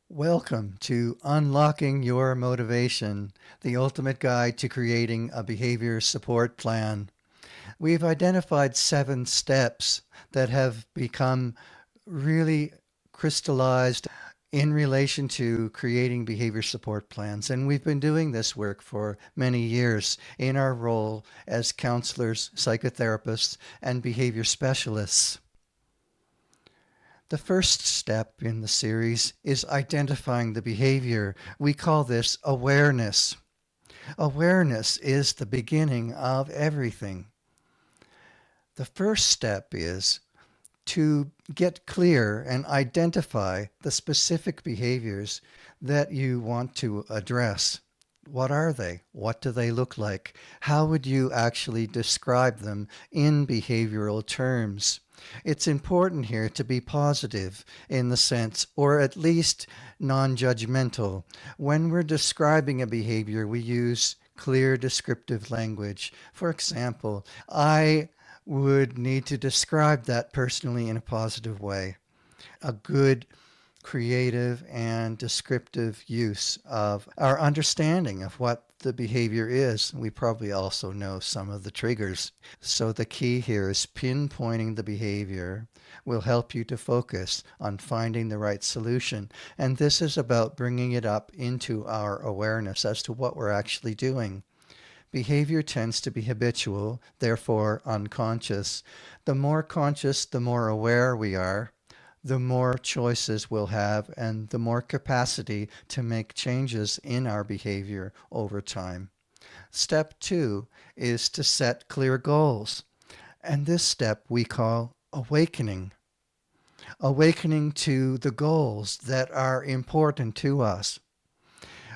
Welcome to Unlocking Your Motivation, the ultimate guide to creating a behavior support plan. We've identified 7 steps that have become really crystallized in relation to creating behavior support plans. And we've been doing this work for many years in our role as counselors, psychotherapists, and behavior specialists. The first step in the series is identifying the behavior. We call this awareness. Awareness is the beginning of everything. The first step is to get clear and identify the specific behaviors that you want to address. What are they? What do they look like? How would you actually describe them in behavioral terms? It's important here to be positive in the sense, or at least non-judgmental. When we're describing a behavior, we use clear descriptive language. For example, I would need to describe that personally in a positive way. A good creative and descriptive use of our understanding of what the behavior is. We probably also know some of the triggers. So the key here is pinpointing the behavior will help you to focus on finding the right solution. And this is about bringing it up into our awareness as to what we're actually doing. Behavior tends to be habitual, therefore unconscious. The more conscious, the more aware we are, the more choices we'll have and the more capacity to make changes in our behavior over time. Step 2 is to set clear goals. And this step we call awakening. Awakening to the goals that are important to us.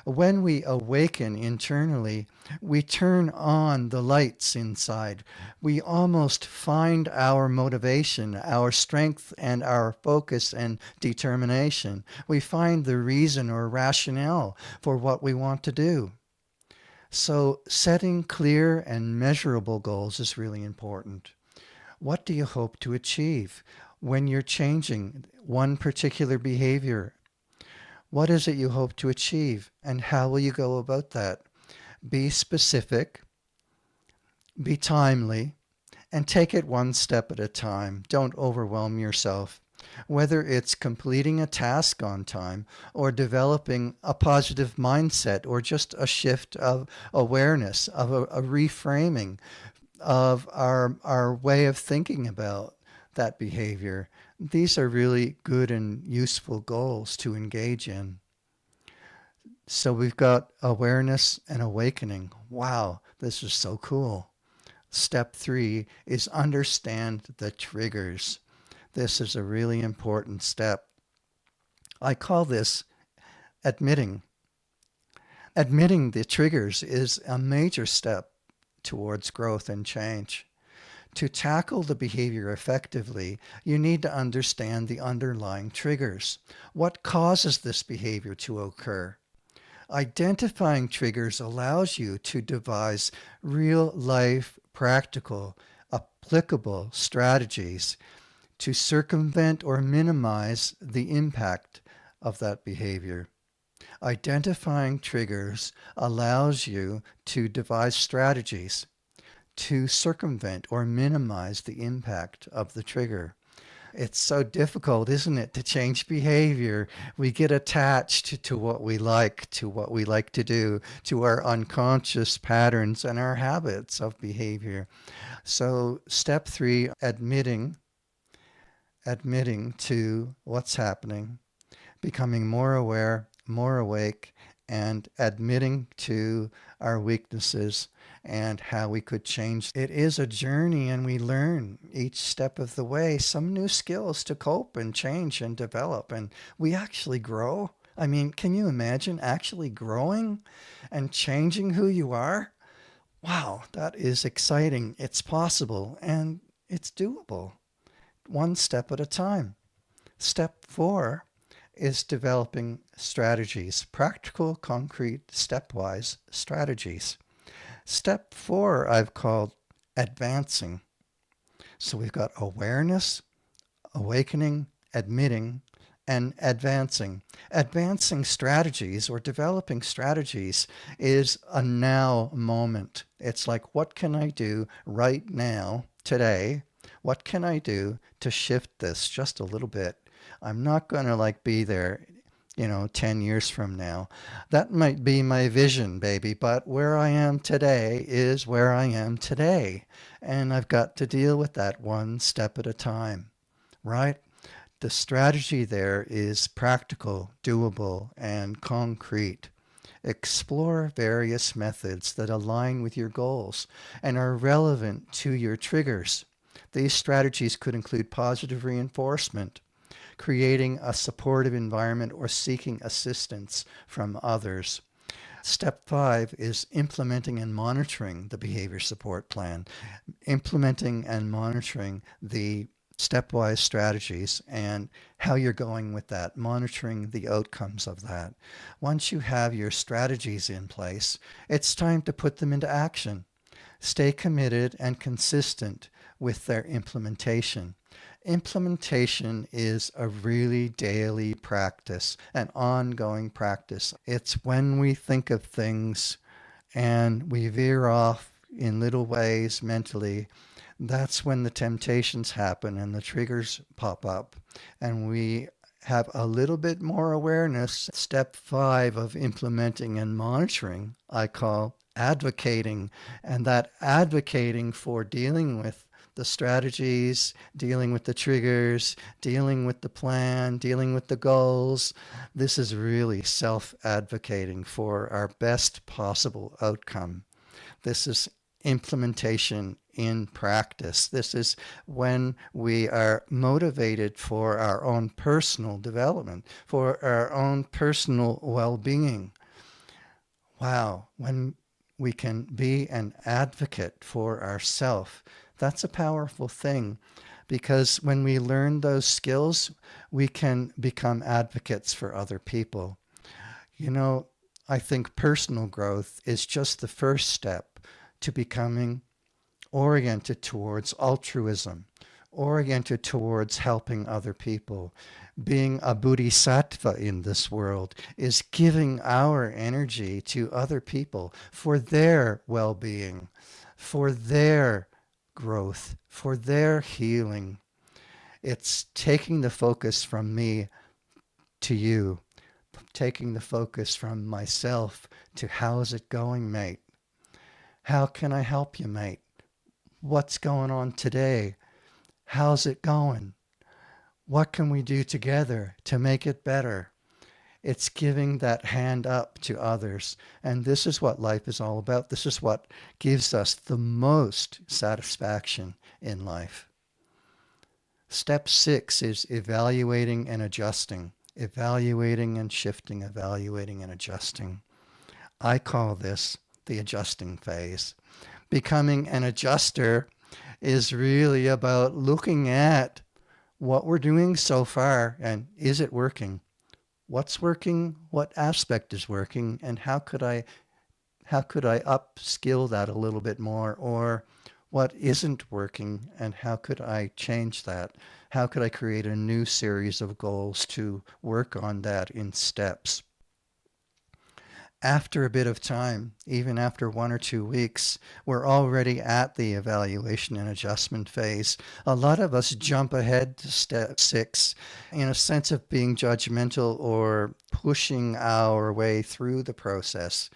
When we awaken internally, we turn on the lights inside. We almost find our motivation, our strength, and our focus and determination. We find the reason or rationale for what we want to do. So, setting clear and measurable goals is really important. What do you hope to achieve when you're changing one particular behavior? What is it you hope to achieve, and how will you go about that? Be specific, be timely, and take it one step at a time. Don't overwhelm yourself. Whether it's completing a task on time or developing a positive mindset or just a shift of awareness, of a reframing of our way of thinking about that behavior. These are really good and useful goals to engage in. So we've got awareness and awakening. Wow, this is so cool. Step 3 is understand the triggers. This is a really important step. I call this admitting. Admitting the triggers is a major step towards growth and change. To tackle the behavior effectively, you need to understand the underlying triggers. What causes this behavior to occur? Identifying triggers allows you to devise real-life, practical, applicable strategies to circumvent or minimize the impact of that behavior. Identifying triggers allows you to devise strategies to circumvent or minimize the impact of the trigger. It's so difficult, isn't it, to change behavior? We get attached to what we like, to do, to our unconscious patterns and our habits of behavior. So step 3, admitting to what's happening, becoming more aware, more awake, and admitting to our weaknesses and how we could change. It is a journey, and we learn each step of the way some new skills to cope and change and develop, and we actually grow. I mean, can you imagine actually growing and changing who you are? Wow, that is exciting. It's possible and it's doable, one step at a time. Step 4 is developing strategies, practical, concrete, stepwise strategies. Step 4 I've called advancing. So we've got awareness, awakening, admitting, and advancing. Advancing strategies or developing strategies is a now moment. It's like, what can I do right now, today? What can I do to shift this just a little bit? I'm not going to like be there 10 years from now. That might be my vision, baby, but where I am today is where I am today. And I've got to deal with that one step at a time, right? The strategy there is practical, doable, and concrete. Explore various methods that align with your goals and are relevant to your triggers. These strategies could include positive reinforcement, creating a supportive environment, or seeking assistance from others. Step 5 is implementing and monitoring the behavior support plan. Implementing and monitoring the stepwise strategies and how you're going with that, monitoring the outcomes of that. Once you have your strategies in place, it's time to put them into action. Stay committed and consistent with their implementation. Implementation is a really daily practice, an ongoing practice. It's when we think of things and we veer off in little ways mentally, that's when the temptations happen and the triggers pop up, and we have a little bit more awareness. Step 5 of implementing and monitoring, I call advocating, and that advocating for dealing with the strategies, dealing with the triggers, dealing with the plan, dealing with the goals. This is really self advocating for our best possible outcome. This is implementation in practice. This is when we are motivated for our own personal development, for our own personal well being. Wow, when we can be an advocate for ourselves, that's a powerful thing, because when we learn those skills, we can become advocates for other people. You know, I think personal growth is just the first step to becoming oriented towards altruism, oriented towards helping other people. Being a bodhisattva in this world is giving our energy to other people for their well being, for their growth, for their healing. It's taking the focus from me to you, taking the focus from myself to how's it going, mate? How can I help you, mate? What's going on today? How's it going? What can we do together to make it better? It's giving that hand up to others. And this is what life is all about. This is what gives us the most satisfaction in life. Step 6 is evaluating and adjusting. Evaluating and shifting, evaluating and adjusting. I call this the adjusting phase. Becoming an adjuster is really about looking at what we're doing so far and is it working? What's working? What aspect is working? And how could I upskill that a little bit more? Or what isn't working and how could I change that? How could I create a new series of goals to work on that in steps? After a bit of time, even after 1 or 2 weeks, we're already at the evaluation and adjustment phase. A lot of us jump ahead to step 6 in a sense of being judgmental or pushing our way through the process.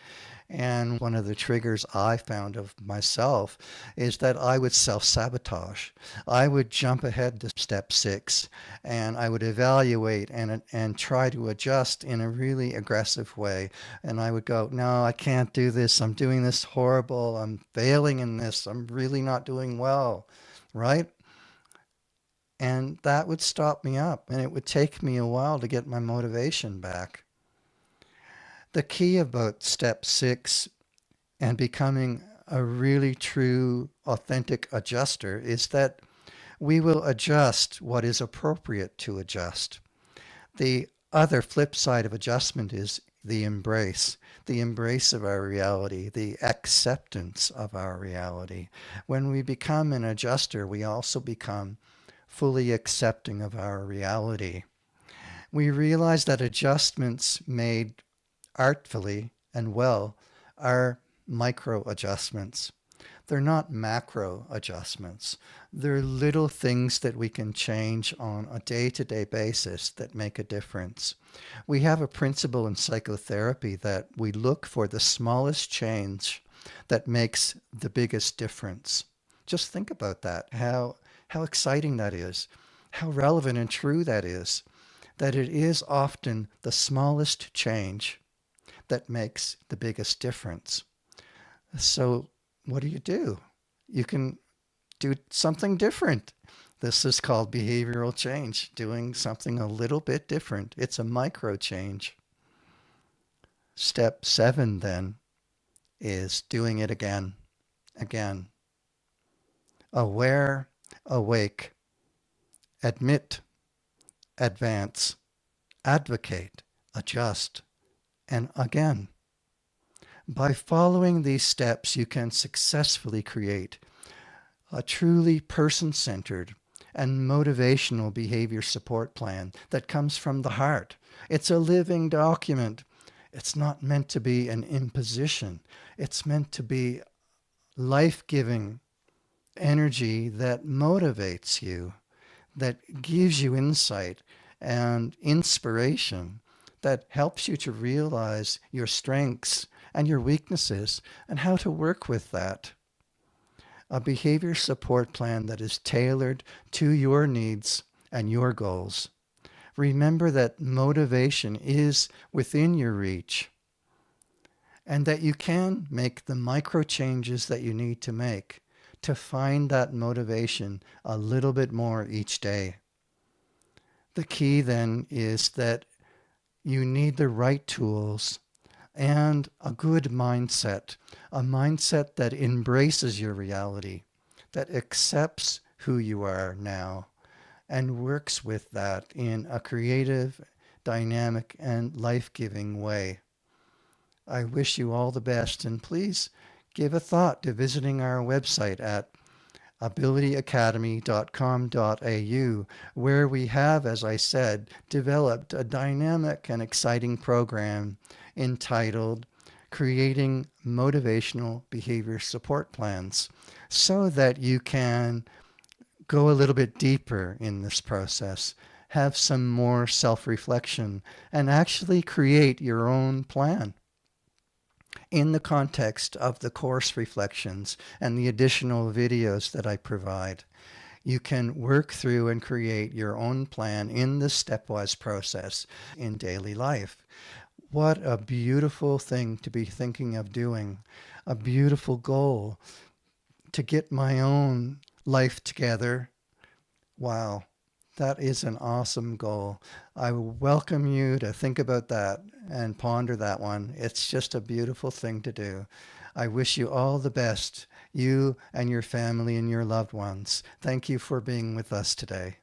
And one of the triggers I found of myself is that I would self-sabotage. I would jump ahead to step 6 and I would evaluate and try to adjust in a really aggressive way. And I would go, no, I can't do this. I'm doing this horrible. I'm failing in this. I'm really not doing well, right? And that would stop me up and it would take me a while to get my motivation back. The key about step 6 and becoming a really true, authentic adjuster is that we will adjust what is appropriate to adjust. The other flip side of adjustment is the embrace of our reality, the acceptance of our reality. When we become an adjuster, we also become fully accepting of our reality. We realize that adjustments made artfully and well are micro adjustments. They're not macro adjustments. They're little things that we can change on a day-to-day basis that make a difference. We have a principle in psychotherapy that we look for the smallest change that makes the biggest difference. Just think about that, how exciting that is, how relevant and true that is, that it is often the smallest change that makes the biggest difference. So what do? You can do something different. This is called behavioral change, doing something a little bit different. It's a micro change. Step 7 then is doing it again. Aware, awake, admit, advance, advocate, adjust, and again. By following these steps, you can successfully create a truly person-centered and motivational behavior support plan that comes from the heart. It's a living document. It's not meant to be an imposition. It's meant to be life-giving energy that motivates you, that gives you insight and inspiration, that helps you to realize your strengths and your weaknesses and how to work with that. A behavior support plan that is tailored to your needs and your goals. Remember that motivation is within your reach and that you can make the micro changes that you need to make to find that motivation a little bit more each day. The key then is that you need the right tools and a good mindset, a mindset that embraces your reality, that accepts who you are now and works with that in a creative, dynamic, and life-giving way. I wish you all the best, and please give a thought to visiting our website at abilityacademy.com.au, where we have, as I said, developed a dynamic and exciting program entitled Creating Motivational Behavior Support Plans, so that you can go a little bit deeper in this process, have some more self-reflection, and actually create your own plan in the context of the course reflections and the additional videos that I provide. You can work through and create your own plan in this stepwise process in daily life. What a beautiful thing to be thinking of doing, a beautiful goal to get my own life together. Wow. That is an awesome goal. I welcome you to think about that and ponder that one. It's just a beautiful thing to do. I wish you all the best, you and your family and your loved ones. Thank you for being with us today.